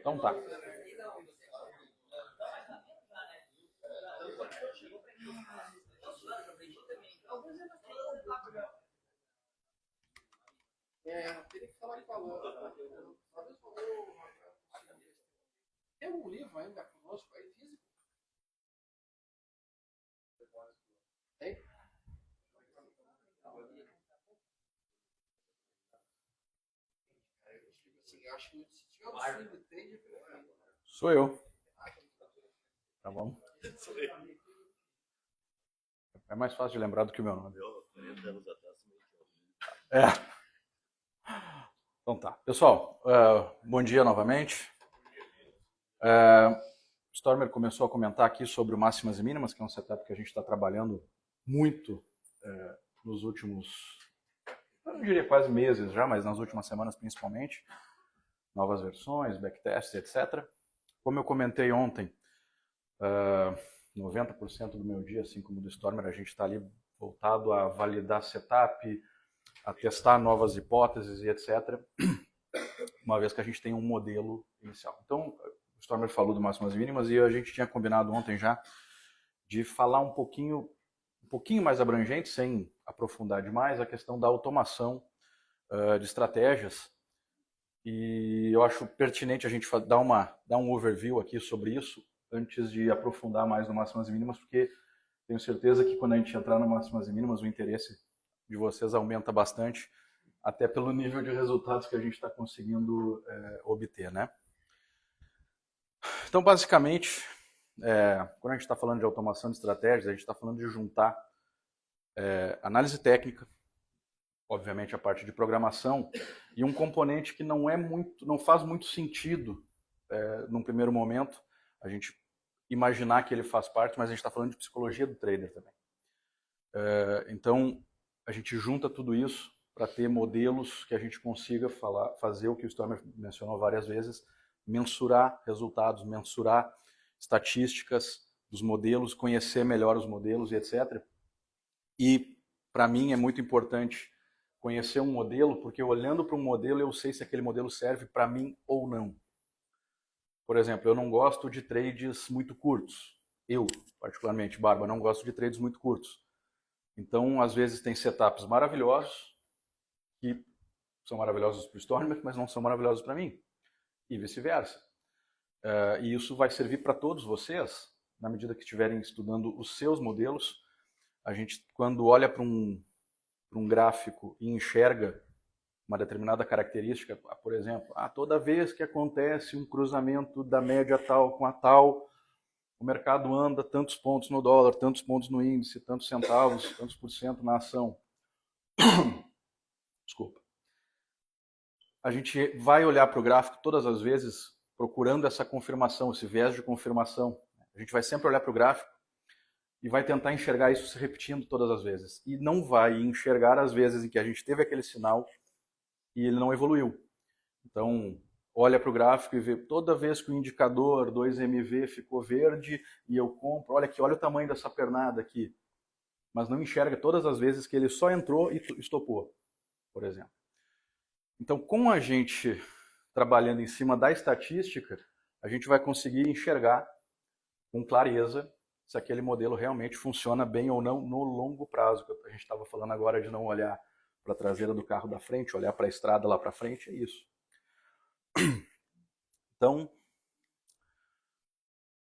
Então tá. Teria que falar com a Lana. Tem um livro ainda conosco aí, físico? Tem? Acho que se tiver um swing trade, Sou eu. Tá bom? É mais fácil de lembrar do que o meu nome. É. Então tá. Pessoal, bom dia novamente. O Stormer começou a comentar aqui sobre o máximas e mínimas, que é um setup que a gente está trabalhando muito nos últimos, eu não diria quase meses já, mas nas últimas semanas principalmente. Novas versões, backtests, etc. Como eu comentei ontem, 90% do meu dia, assim como do Stormer, a gente está ali voltado a validar setup, a testar novas hipóteses e etc. Uma vez que a gente tem um modelo inicial. Então, o Stormer falou do máximas e mínimas e a gente tinha combinado ontem já de falar um pouquinho mais abrangente, sem aprofundar demais, a questão da automação de estratégias. E eu acho pertinente a gente dar um overview aqui sobre isso, antes de aprofundar mais no máximas e mínimas, porque tenho certeza que quando a gente entrar no máximas e mínimas, o interesse de vocês aumenta bastante, até pelo nível de resultados que a gente está conseguindo obter, né? Então, basicamente, quando a gente está falando de automação de estratégias, a gente está falando de juntar análise técnica, obviamente a parte de programação, e um componente que não faz muito sentido num primeiro momento, a gente imaginar que ele faz parte, mas a gente está falando de psicologia do trader também. Então, a gente junta tudo isso para ter modelos que a gente consiga fazer o que o Stormer mencionou várias vezes, mensurar resultados, mensurar estatísticas dos modelos, conhecer melhor os modelos e etc. E, para mim, é muito importante conhecer um modelo, porque olhando para um modelo eu sei se aquele modelo serve para mim ou não. Por exemplo, eu não gosto de trades muito curtos. Eu, particularmente, Barba, não gosto de trades muito curtos. Então, às vezes, tem setups maravilhosos, que são maravilhosos para o Stormer, mas não são maravilhosos para mim. E vice-versa. E isso vai servir para todos vocês, na medida que estiverem estudando os seus modelos. A gente, quando olha para um gráfico e enxerga uma determinada característica, por exemplo, toda vez que acontece um cruzamento da média tal com a tal, o mercado anda tantos pontos no dólar, tantos pontos no índice, tantos centavos, tantos por cento na ação. Desculpa. A gente vai olhar para o gráfico todas as vezes procurando essa confirmação, esse viés de confirmação. A gente vai sempre olhar para o gráfico e vai tentar enxergar isso se repetindo todas as vezes. E não vai enxergar as vezes em que a gente teve aquele sinal e ele não evoluiu. Então, olha para o gráfico e vê toda vez que o indicador 2MV ficou verde e eu compro, olha aqui, olha o tamanho dessa pernada aqui. Mas não enxerga todas as vezes que ele só entrou e estopou, por exemplo. Então, com a gente trabalhando em cima da estatística, a gente vai conseguir enxergar com clareza se aquele modelo realmente funciona bem ou não no longo prazo. A gente estava falando agora de não olhar para a traseira do carro da frente, olhar para a estrada lá para frente, é isso. Então,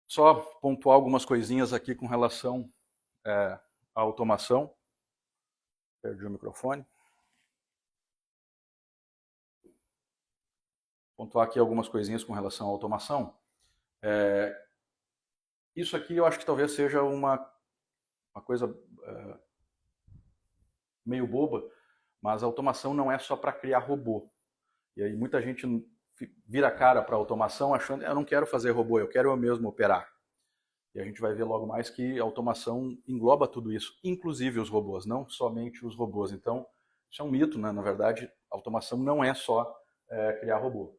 só pontuar algumas coisinhas aqui com relação à automação. Perdi o microfone. Pontuar aqui algumas coisinhas com relação à automação. Isso aqui eu acho que talvez seja uma coisa meio boba, mas a automação não é só para criar robô. E aí muita gente vira a cara para a automação achando, eu não quero fazer robô, eu quero eu mesmo operar. E a gente vai ver logo mais que a automação engloba tudo isso, inclusive os robôs, não somente os robôs. Então, isso é um mito, né? Na verdade, a automação não é só criar robô.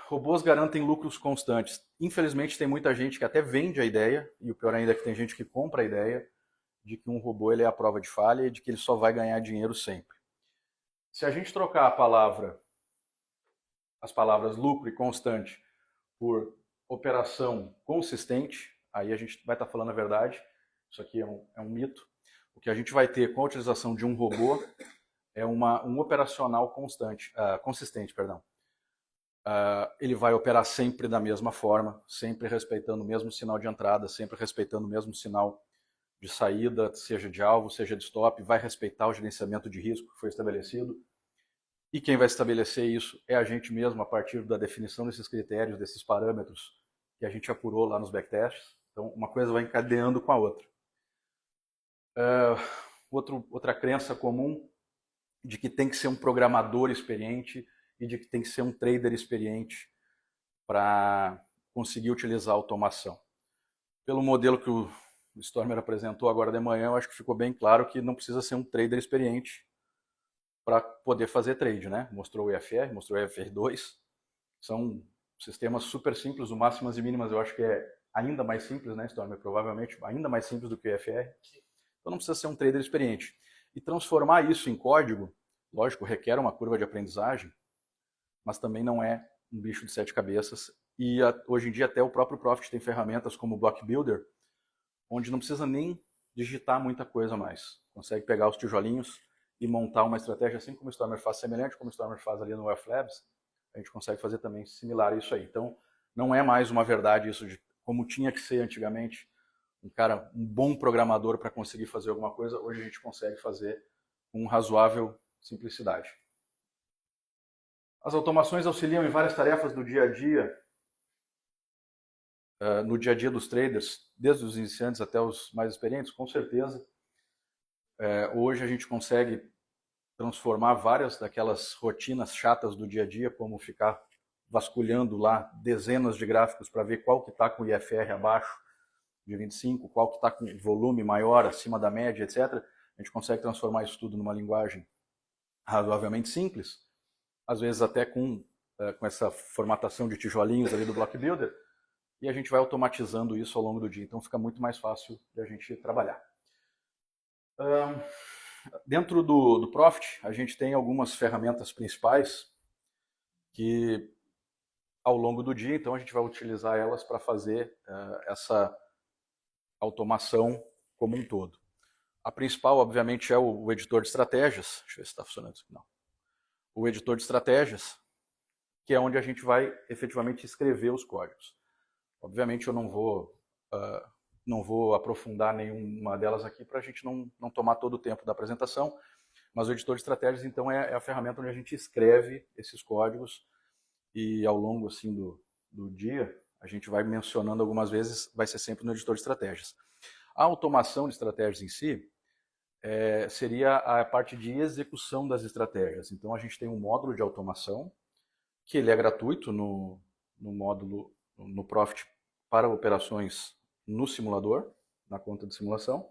Robôs garantem lucros constantes. Infelizmente, tem muita gente que até vende a ideia, e o pior ainda é que tem gente que compra a ideia de que um robô ele é a prova de falha e de que ele só vai ganhar dinheiro sempre. Se a gente trocar a palavra as palavras lucro e constante por operação consistente, aí a gente vai estar falando a verdade, isso aqui é um mito. O que a gente vai ter com a utilização de um robô é um operacional consistente. Ele vai operar sempre da mesma forma, sempre respeitando o mesmo sinal de entrada, sempre respeitando o mesmo sinal de saída, seja de alvo, seja de stop, vai respeitar o gerenciamento de risco que foi estabelecido. E quem vai estabelecer isso é a gente mesmo, a partir da definição desses critérios, desses parâmetros que a gente apurou lá nos backtests. Então, uma coisa vai encadeando com a outra. Outra crença comum de que tem que ser um programador experiente e de que tem que ser um trader experiente para conseguir utilizar a automação. Pelo modelo que o Stormer apresentou agora de manhã, eu acho que ficou bem claro que não precisa ser um trader experiente para poder fazer trade, né? Mostrou o IFR, mostrou o IFR2, são sistemas super simples, o máximas e mínimas eu acho que é ainda mais simples, né, Stormer? Provavelmente ainda mais simples do que o IFR. Então não precisa ser um trader experiente. E transformar isso em código, lógico, requer uma curva de aprendizagem, mas também não é um bicho de 7 cabeças. E hoje em dia até o próprio Profit tem ferramentas como o Block Builder, onde não precisa nem digitar muita coisa mais. Consegue pegar os tijolinhos e montar uma estratégia, assim como o Stormer faz, semelhante como o Stormer faz ali no Wealth Labs, a gente consegue fazer também similar a isso aí. Então, não é mais uma verdade isso de como tinha que ser antigamente, um bom programador para conseguir fazer alguma coisa, hoje a gente consegue fazer com razoável simplicidade. As automações auxiliam em várias tarefas do dia a dia, no dia a dia dos traders, desde os iniciantes até os mais experientes, com certeza. Hoje a gente consegue transformar várias daquelas rotinas chatas do dia a dia, como ficar vasculhando lá dezenas de gráficos para ver qual que está com o IFR abaixo de 25, qual que está com volume maior, acima da média, etc. A gente consegue transformar isso tudo numa linguagem razoavelmente simples, às vezes até com essa formatação de tijolinhos ali do Block Builder, e a gente vai automatizando isso ao longo do dia, então fica muito mais fácil de a gente trabalhar. Dentro do Profit, a gente tem algumas ferramentas principais que, ao longo do dia, então a gente vai utilizar elas para fazer essa automação como um todo. A principal, obviamente, é o editor de estratégias. Deixa eu ver se está funcionando isso aqui. Não. O editor de estratégias, que é onde a gente vai efetivamente escrever os códigos. Obviamente, eu não vou aprofundar nenhuma delas aqui para a gente não tomar todo o tempo da apresentação, mas o editor de estratégias, então, é a ferramenta onde a gente escreve esses códigos e ao longo assim, do dia, a gente vai mencionando algumas vezes, vai ser sempre no editor de estratégias. A automação de estratégias em si seria a parte de execução das estratégias. Então, a gente tem um módulo de automação, que ele é gratuito no módulo, no Profit, para operações no simulador, na conta de simulação,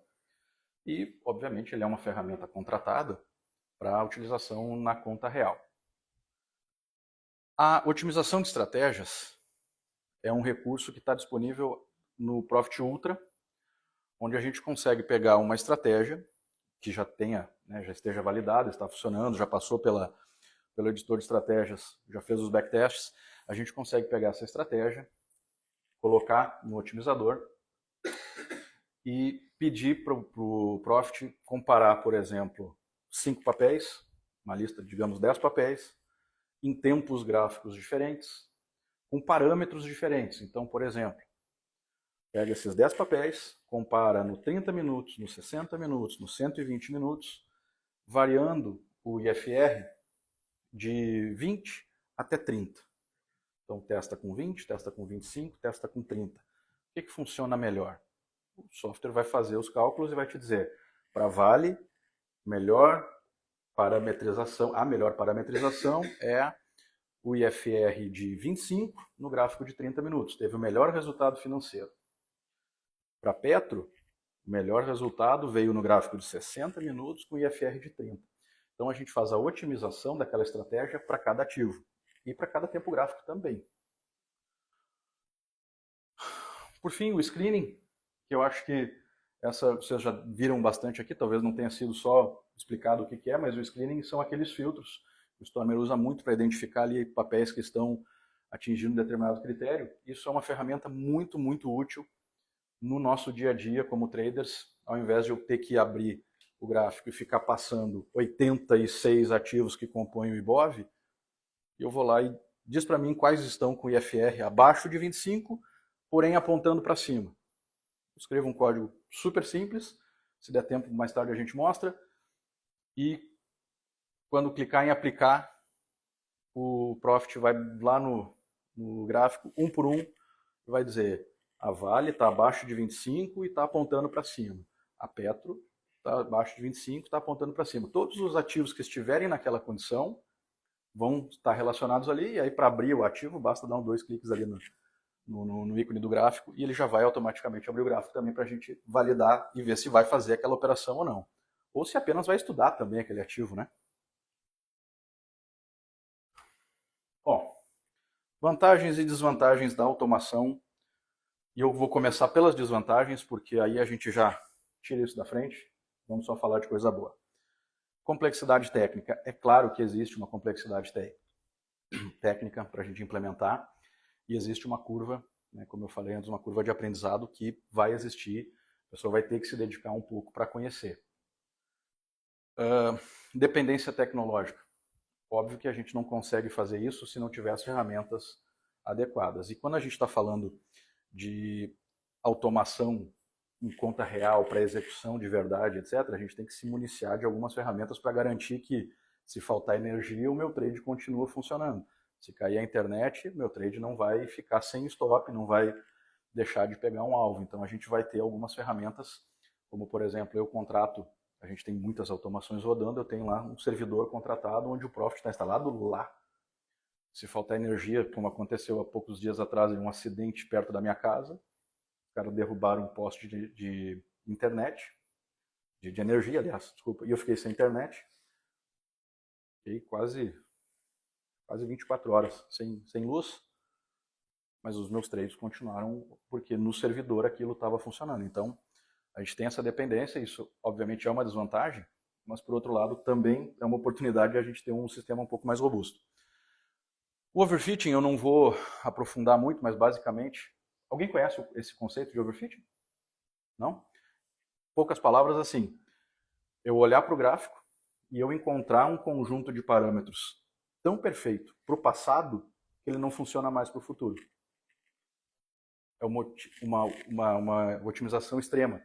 e, obviamente, ele é uma ferramenta contratada para utilização na conta real. A otimização de estratégias é um recurso que está disponível no Profit Ultra, onde a gente consegue pegar uma estratégia que já tenha, já esteja validada, está funcionando, já passou pelo editor de estratégias, já fez os backtests, a gente consegue pegar essa estratégia, colocar no otimizador e pedir para o Profit comparar, por exemplo, 5 papéis, uma lista, digamos, 10 papéis, em tempos gráficos diferentes, com parâmetros diferentes. Então, por exemplo, pega esses 10 papéis, compara no 30 minutos, nos 60 minutos, nos 120 minutos, variando o IFR de 20 até 30. Então, testa com 20, testa com 25, testa com 30. O que funciona melhor? O software vai fazer os cálculos e vai te dizer, para Vale, a melhor parametrização é o IFR de 25 no gráfico de 30 minutos. Teve o melhor resultado financeiro. Para Petro, o melhor resultado veio no gráfico de 60 minutos com IFR de 30. Então a gente faz a otimização daquela estratégia para cada ativo e para cada tempo gráfico também. Por fim, o screening, que eu acho que vocês já viram bastante aqui, talvez não tenha sido só explicado o que é, mas o screening são aqueles filtros o Stormer usa muito para identificar ali papéis que estão atingindo um determinado critério. Isso é uma ferramenta muito, muito útil no nosso dia a dia como traders, ao invés de eu ter que abrir o gráfico e ficar passando 86 ativos que compõem o IBOV, eu vou lá e diz para mim quais estão com IFR abaixo de 25, porém apontando para cima. Escrevo um código super simples, se der tempo mais tarde a gente mostra, e quando clicar em aplicar, o Profit vai lá no gráfico, um por um, vai dizer a Vale está abaixo de 25 e está apontando para cima. A Petro está abaixo de 25 e está apontando para cima. Todos os ativos que estiverem naquela condição vão estar relacionados ali, e aí para abrir o ativo basta dar 2 cliques ali no ícone do gráfico e ele já vai automaticamente abrir o gráfico também para a gente validar e ver se vai fazer aquela operação ou não. Ou se apenas vai estudar também aquele ativo, né? Bom, vantagens e desvantagens da automação. E eu vou começar pelas desvantagens, porque aí a gente já tira isso da frente. Vamos só falar de coisa boa. Complexidade técnica. É claro que existe uma complexidade técnica para a gente implementar. E existe uma curva, né, como eu falei antes, uma curva de aprendizado que vai existir. A pessoa vai ter que se dedicar um pouco para conhecer. Dependência tecnológica. Óbvio que a gente não consegue fazer isso se não tiver as ferramentas adequadas. E quando a gente está falando de automação em conta real para execução de verdade, etc., a gente tem que se municiar de algumas ferramentas para garantir que, se faltar energia, o meu trade continua funcionando. Se cair a internet, meu trade não vai ficar sem stop, não vai deixar de pegar um alvo. Então a gente vai ter algumas ferramentas, como por exemplo, eu contrato, a gente tem muitas automações rodando, eu tenho lá um servidor contratado onde o Profit está instalado lá. Se faltar energia, como aconteceu há poucos dias atrás, em um acidente perto da minha casa, os caras derrubaram um poste de internet, de energia, aliás, desculpa, e eu fiquei sem internet. Fiquei quase 24 horas sem luz, mas os meus trades continuaram, porque no servidor aquilo estava funcionando. Então, a gente tem essa dependência, isso obviamente é uma desvantagem, mas por outro lado também é uma oportunidade de a gente ter um sistema um pouco mais robusto. O overfitting eu não vou aprofundar muito, mas basicamente, alguém conhece esse conceito de overfitting? Não? Poucas palavras assim, eu olhar para o gráfico e eu encontrar um conjunto de parâmetros tão perfeito para o passado que ele não funciona mais para o futuro. É uma otimização extrema.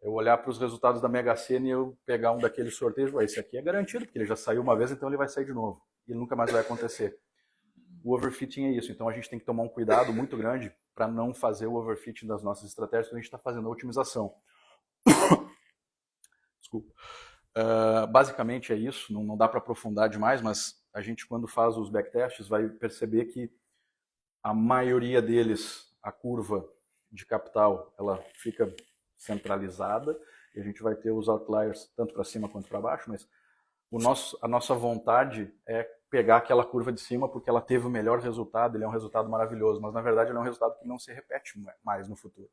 Eu olhar para os resultados da Mega Sena e eu pegar um daqueles sorteios, esse aqui é garantido, porque ele já saiu uma vez, então ele vai sair de novo. E ele nunca mais vai acontecer. O overfitting é isso, então a gente tem que tomar um cuidado muito grande para não fazer o overfitting das nossas estratégias quando a gente está fazendo a otimização. Desculpa. Basicamente é isso, não dá para aprofundar demais, mas a gente quando faz os backtests vai perceber que a maioria deles, a curva de capital, ela fica centralizada e a gente vai ter os outliers tanto para cima quanto para baixo, mas a nossa vontade é pegar aquela curva de cima porque ela teve o melhor resultado, ele é um resultado maravilhoso, mas na verdade ele é um resultado que não se repete mais no futuro.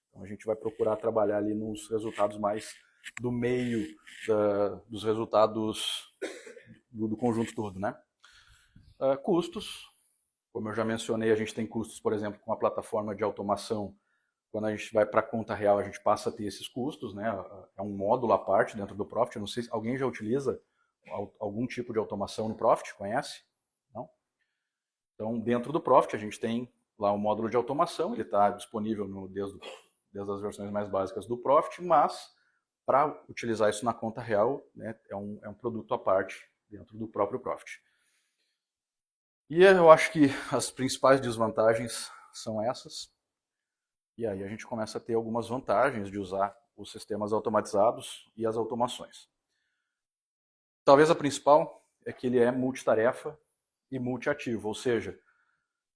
Então a gente vai procurar trabalhar ali nos resultados mais do meio dos resultados do conjunto todo, né? Custos, como eu já mencionei, a gente tem custos, por exemplo, com a plataforma de automação. Quando a gente vai para a conta real, a gente passa a ter esses custos, né? É um módulo à parte dentro do Profit. Eu não sei se alguém já utiliza algum tipo de automação no Profit, conhece? Não? Então, dentro do Profit, a gente tem lá um módulo de automação, ele está disponível desde as versões mais básicas do Profit, mas para utilizar isso na conta real, né, é um produto à parte dentro do próprio Profit. E eu acho que as principais desvantagens são essas. E aí a gente começa a ter algumas vantagens de usar os sistemas automatizados e as automações. Talvez a principal é que ele é multitarefa e multiativo, ou seja,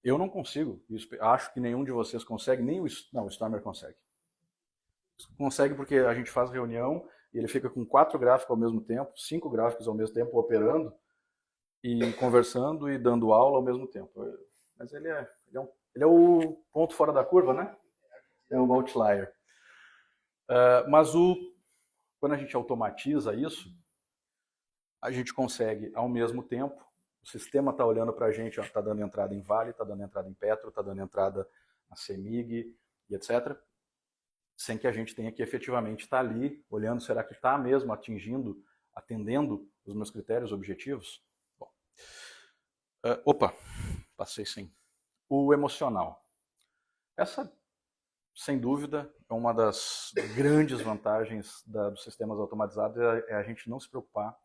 eu não consigo, acho que nenhum de vocês consegue, nem o Stormer consegue. Consegue porque a gente faz reunião e ele fica com 4 gráficos ao mesmo tempo, 5 gráficos ao mesmo tempo operando e conversando e dando aula ao mesmo tempo. Mas ele é o ponto fora da curva, né? É um outlier. Mas quando a gente automatiza isso, a gente consegue, ao mesmo tempo, O sistema está olhando para a gente, está dando entrada em Vale, está dando entrada em Petro, está dando entrada na CEMIG e etc. Sem que a gente tenha que efetivamente estar ali olhando, será que está mesmo atingindo, atendendo os meus critérios objetivos? Bom. Opa, passei sim. O emocional. Essa, sem dúvida, é uma das grandes vantagens dos sistemas automatizados, é a gente não se preocupar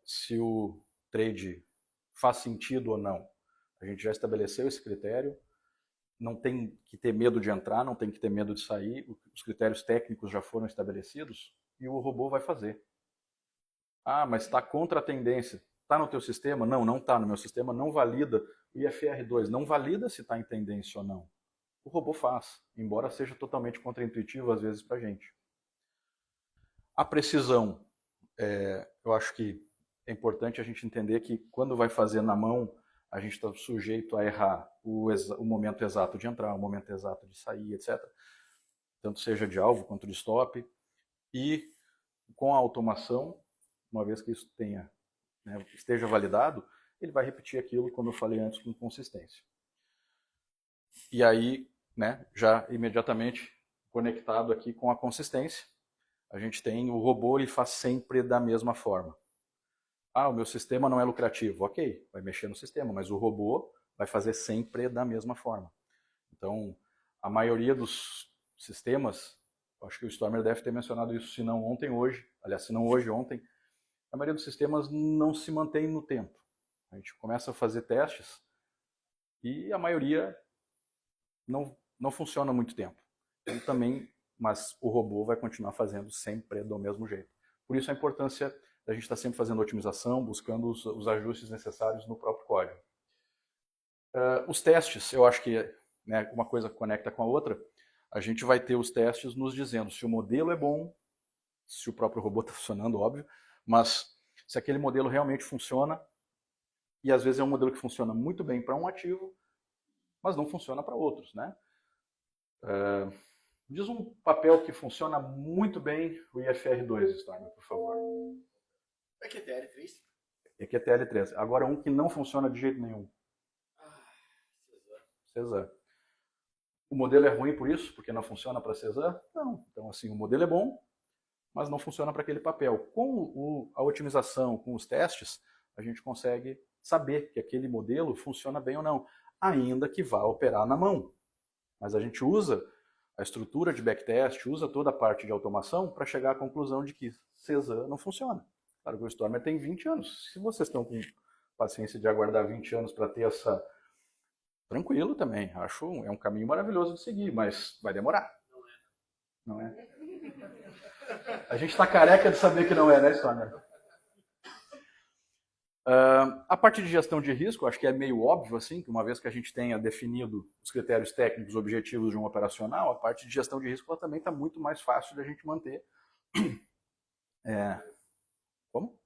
se o trade faz sentido ou não. A gente já estabeleceu esse critério, não tem que ter medo de entrar, não tem que ter medo de sair, os critérios técnicos já foram estabelecidos e o robô vai fazer. Ah, mas está contra a tendência. Está no teu sistema? Não, não está no meu sistema, não valida. O IFR2 não valida se está em tendência ou não. O robô faz, embora seja totalmente contraintuitivo às vezes para a gente. A precisão, eu acho que é importante a gente entender que quando vai fazer na mão, a gente está sujeito a errar o momento exato de entrar, o momento exato de sair, etc. Tanto seja de alvo quanto de stop. E com a automação, uma vez que isso esteja validado, ele vai repetir aquilo, como eu falei antes, com consistência. E aí, já imediatamente conectado aqui com a consistência, a gente tem o robô, ele faz sempre da mesma forma. Ah, o meu sistema não é lucrativo. Ok, vai mexer no sistema, mas o robô vai fazer sempre da mesma forma. Então, a maioria dos sistemas, acho que o Stormer deve ter mencionado isso, se não ontem, hoje, aliás, se não hoje, ontem, a maioria dos sistemas não se mantém no tempo. A gente começa a fazer testes e a maioria não funciona muito tempo. Ele também, mas o robô vai continuar fazendo sempre do mesmo jeito. Por isso a importância da gente estar sempre fazendo otimização, buscando os ajustes necessários no próprio código. Os testes, eu acho que uma coisa conecta com a outra. A gente vai ter os testes nos dizendo se o modelo é bom, se o próprio robô está funcionando, óbvio, mas se aquele modelo realmente funciona, e às vezes é um modelo que funciona muito bem para um ativo, mas não funciona para outros, né? Diz um papel que funciona muito bem o IFR2, Stormer, por favor. EQTL3. EQTL3. Agora um que não funciona de jeito nenhum. Cesar. O modelo é ruim por isso? Porque não funciona para Cesar? Não. Então, assim, o modelo é bom, mas não funciona para aquele papel. Com a otimização, com os testes, a gente consegue saber que aquele modelo funciona bem ou não, ainda que vá operar na mão. Mas a gente usa a estrutura de backtest, usa toda a parte de automação para chegar à conclusão de que Cesar não funciona. Claro que o Stormer tem 20 anos. Se vocês estão com paciência de aguardar 20 anos para ter essa... Tranquilo também. Acho é um caminho maravilhoso de seguir, mas vai demorar. Não é? A gente está careca de saber que não é, né, Stormer? A parte de gestão de risco, acho que é meio óbvio, assim, que uma vez que a gente tenha definido os critérios técnicos objetivos de um operacional, a parte de gestão de risco ela também está muito mais fácil de a gente manter. Como?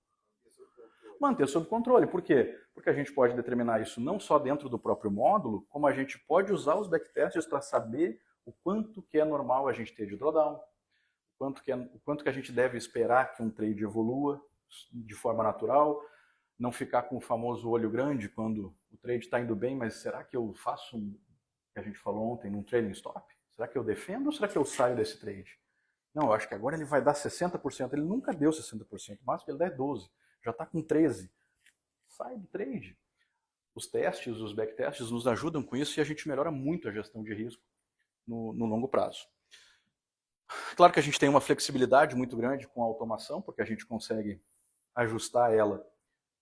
Manter sob controle. Por quê? Porque a gente pode determinar isso não só dentro do próprio módulo, como a gente pode usar os backtests para saber o quanto que é normal a gente ter de drawdown, o quanto que a gente deve esperar que um trade evolua de forma natural, não ficar com o famoso olho grande quando o trade está indo bem, mas será que eu faço o que a gente falou ontem num trailing stop? Será que eu defendo ou será que eu saio desse trade? Não, eu acho que agora ele vai dar 60%. Ele nunca deu 60%, o máximo que ele dá é 12%. Já está com 13%. Sai do trade. Os testes, os backtests nos ajudam com isso e a gente melhora muito a gestão de risco no longo prazo. Claro que a gente tem uma flexibilidade muito grande com a automação, porque a gente consegue ajustar ela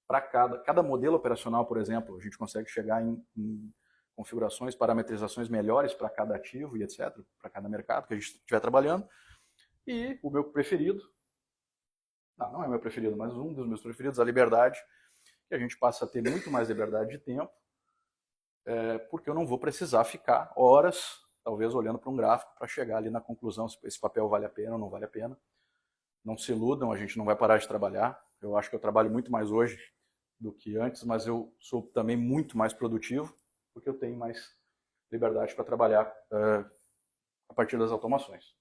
para cada modelo operacional, por exemplo, a gente consegue chegar em configurações, parametrizações melhores para cada ativo e etc., para cada mercado que a gente estiver trabalhando. E o meu preferido, não é meu preferido, mas um dos meus preferidos, a liberdade, que a gente passa a ter muito mais liberdade de tempo, porque eu não vou precisar ficar horas, talvez, olhando para um gráfico para chegar ali na conclusão se esse papel vale a pena ou não vale a pena. Não se iludam, a gente não vai parar de trabalhar. Eu acho que eu trabalho muito mais hoje do que antes, mas eu sou também muito mais produtivo, porque eu tenho mais liberdade para trabalhar a partir das automações.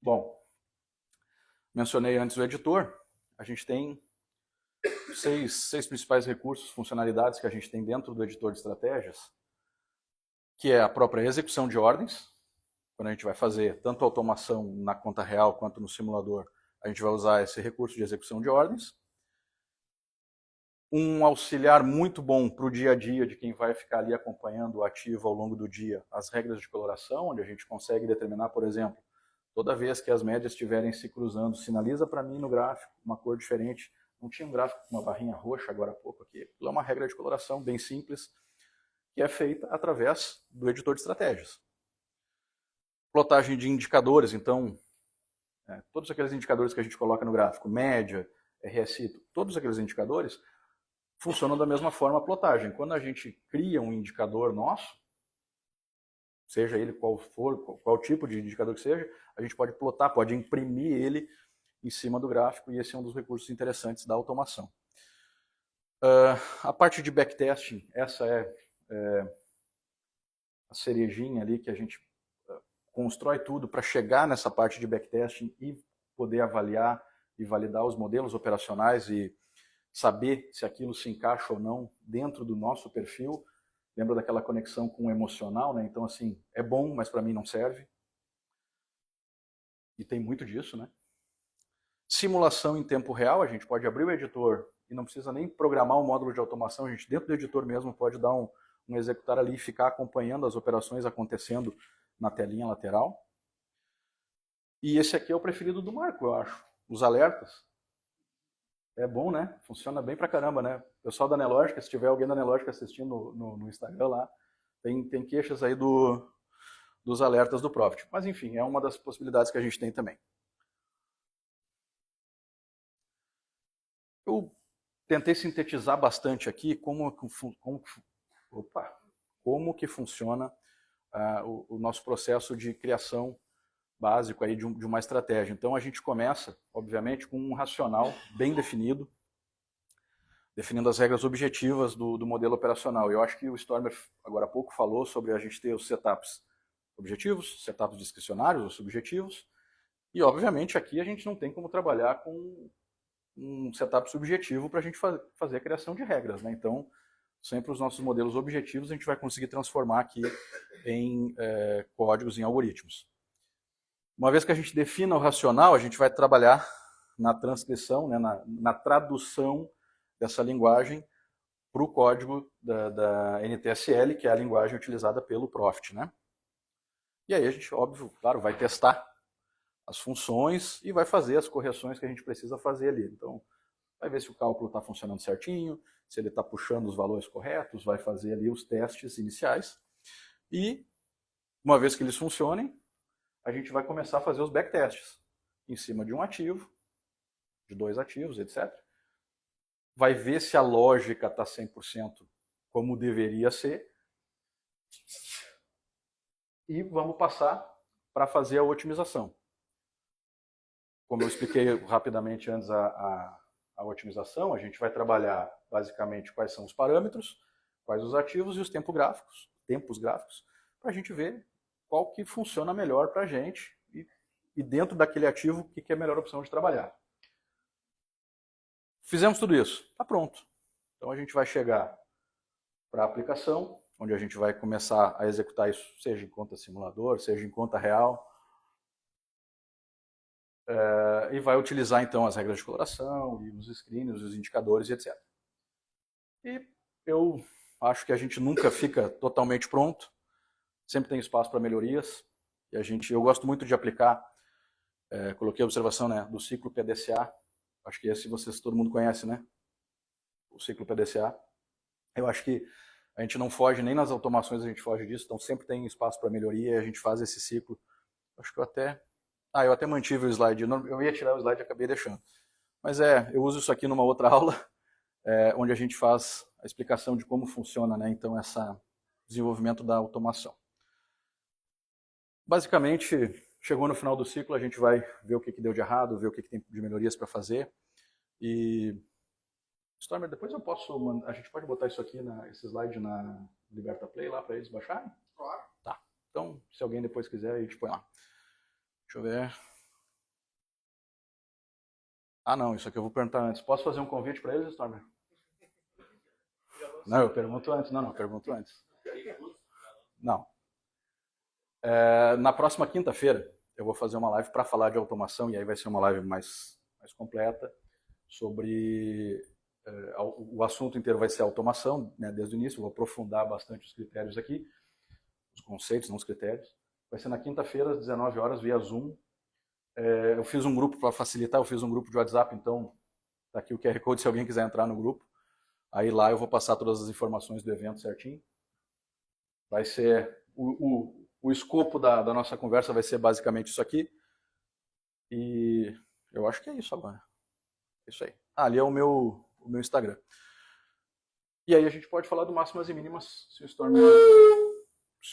Bom, mencionei antes o editor, a gente tem seis principais recursos, funcionalidades que a gente tem dentro do editor de estratégias, que é a própria execução de ordens. Quando a gente vai fazer tanto automação na conta real quanto no simulador, a gente vai usar esse recurso de execução de ordens. Um auxiliar muito bom para o dia a dia de quem vai ficar ali acompanhando o ativo ao longo do dia, as regras de coloração, onde a gente consegue determinar, por exemplo, toda vez que as médias estiverem se cruzando, sinaliza para mim no gráfico uma cor diferente. Não tinha um gráfico com uma barrinha roxa agora há pouco aqui. Aquilo é uma regra de coloração bem simples, que é feita através do editor de estratégias. Plotagem de indicadores, então, todos aqueles indicadores que a gente coloca no gráfico, média, RSI, todos aqueles indicadores funcionam da mesma forma a plotagem. Quando a gente cria um indicador nosso, seja ele qual for, qual tipo de indicador que seja, a gente pode plotar, pode imprimir ele em cima do gráfico, e esse é um dos recursos interessantes da automação. A parte de backtesting, essa é a cerejinha ali que a gente constrói tudo para chegar nessa parte de backtesting e poder avaliar e validar os modelos operacionais e saber se aquilo se encaixa ou não dentro do nosso perfil. Lembra daquela conexão com o emocional, né? Então, assim, é bom, mas para mim não serve. E tem muito disso, né? Simulação em tempo real, a gente pode abrir o editor e não precisa nem programar um módulo de automação, a gente dentro do editor mesmo pode dar um executar ali e ficar acompanhando as operações acontecendo na telinha lateral. E esse aqui é o preferido do Marco, eu acho. Os alertas. É bom, né? Funciona bem pra caramba, né? Pessoal da Nelógica, se tiver alguém da Nelógica assistindo no Instagram lá, tem queixas aí dos alertas do Profit. Mas enfim, é uma das possibilidades que a gente tem também. Eu tentei sintetizar bastante aqui como que funciona o nosso processo de criação básico aí de uma estratégia. Então a gente começa, obviamente, com um racional bem definido, definindo as regras objetivas do modelo operacional. Eu acho que o Stormer, agora há pouco, falou sobre a gente ter os setups objetivos, setups discricionários ou subjetivos, e obviamente aqui a gente não tem como trabalhar com um setup subjetivo para a gente fazer a criação de regras, né? Então, sempre os nossos modelos objetivos a gente vai conseguir transformar aqui em códigos, em algoritmos. Uma vez que a gente defina o racional, a gente vai trabalhar na transcrição, né, na tradução dessa linguagem para o código da NTSL, que é a linguagem utilizada pelo Profit, né? E aí a gente, óbvio, claro, vai testar as funções e vai fazer as correções que a gente precisa fazer ali. Então, vai ver se o cálculo está funcionando certinho, se ele está puxando os valores corretos, vai fazer ali os testes iniciais. E, uma vez que eles funcionem, a gente vai começar a fazer os backtests em cima de um ativo, de dois ativos, etc. Vai ver se a lógica está 100% como deveria ser. E vamos passar para fazer a otimização. Como eu expliquei rapidamente antes a otimização, a gente vai trabalhar basicamente quais são os parâmetros, quais os ativos e os tempos gráficos, para a gente ver qual que funciona melhor para a gente e dentro daquele ativo o que é a melhor opção de trabalhar. Fizemos tudo isso, está pronto. Então a gente vai chegar para a aplicação, onde a gente vai começar a executar isso, seja em conta simulador, seja em conta real, e vai utilizar então as regras de coloração, e os screens, os indicadores, etc. E eu acho que a gente nunca fica totalmente pronto, sempre tem espaço para melhorias, e eu gosto muito de aplicar, coloquei a observação, né, do ciclo PDCA, acho que esse todo mundo conhece, né? O ciclo PDCA. Eu acho que a gente não foge, nem nas automações a gente foge disso, então sempre tem espaço para melhoria e a gente faz esse ciclo. Acho que eu até mantive o slide, eu ia tirar o slide e acabei deixando. Mas eu uso isso aqui numa outra aula, onde a gente faz a explicação de como funciona, né, então, esse desenvolvimento da automação. Basicamente, chegou no final do ciclo, a gente vai ver o que deu de errado, ver o que tem de melhorias para fazer. E, Stormer, depois a gente pode botar isso aqui, esse slide na Liberta Play lá para eles baixarem? Claro. Tá. Então, se alguém depois quiser, a gente põe lá. Deixa eu ver. Ah, não, isso aqui eu vou perguntar antes. Posso fazer um convite para eles, Stormer? Não, eu pergunto antes. Não, pergunto antes. Não. Na próxima quinta-feira, eu vou fazer uma live para falar de automação, e aí vai ser uma live mais completa, sobre... o assunto inteiro vai ser automação, né, desde o início. Eu vou aprofundar bastante os critérios aqui, os conceitos, não os critérios. Vai ser na quinta-feira, às 19 horas, via Zoom. Eu fiz um grupo para facilitar, eu fiz um grupo de WhatsApp, então tá aqui o QR Code se alguém quiser entrar no grupo. Aí lá eu vou passar todas as informações do evento certinho. Vai ser o escopo da nossa conversa vai ser basicamente isso aqui. E eu acho que é isso agora. É isso aí. Ali é o meu Instagram. E aí a gente pode falar do máximas e mínimas se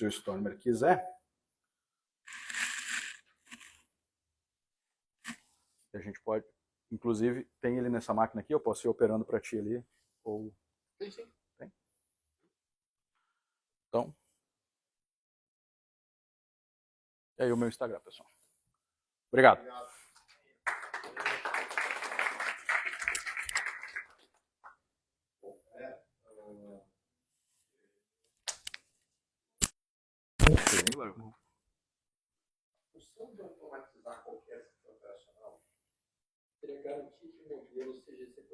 o Stormer quiser. A gente pode, inclusive, tem ele nessa máquina aqui, eu posso ir operando para ti ali. Ou... Sim. Tem? Então, e aí o meu Instagram, pessoal. Obrigado. O som de automatizar qualquer sistema operacional seria garantir que o modelo seja executado